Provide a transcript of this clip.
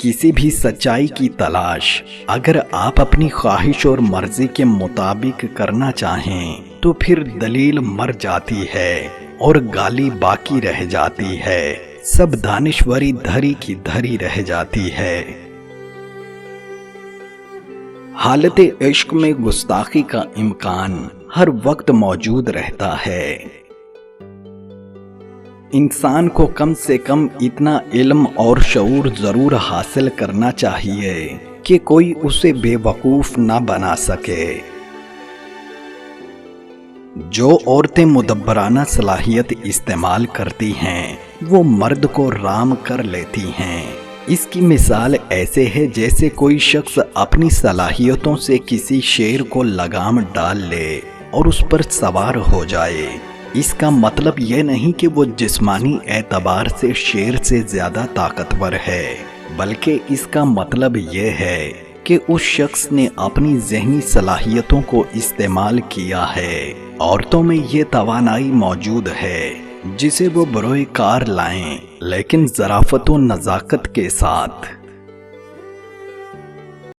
کسی بھی سچائی کی تلاش اگر آپ اپنی خواہش اور مرضی کے مطابق کرنا چاہیں تو پھر دلیل مر جاتی ہے اور گالی باقی رہ جاتی ہے، سب دانشوری دھری کی دھری رہ جاتی ہے۔ حالت عشق میں گستاخی کا امکان ہر وقت موجود رہتا ہے۔ انسان کو کم سے کم اتنا علم اور شعور ضرور حاصل کرنا چاہیے کہ کوئی اسے بے وقوف نہ بنا سکے۔ جو عورتیں مدبرانہ صلاحیت استعمال کرتی ہیں وہ مرد کو رام کر لیتی ہیں۔ اس کی مثال ایسے ہے جیسے کوئی شخص اپنی صلاحیتوں سے کسی شیر کو لگام ڈال لے اور اس پر سوار ہو جائے۔ اس کا مطلب یہ نہیں کہ وہ جسمانی اعتبار سے شیر سے زیادہ طاقتور ہے، بلکہ اس کا مطلب یہ ہے کہ اس شخص نے اپنی ذہنی صلاحیتوں کو استعمال کیا ہے۔ عورتوں میں یہ توانائی موجود ہے جسے وہ بروئے کار لائیں، لیکن ظرافت و نزاکت کے ساتھ۔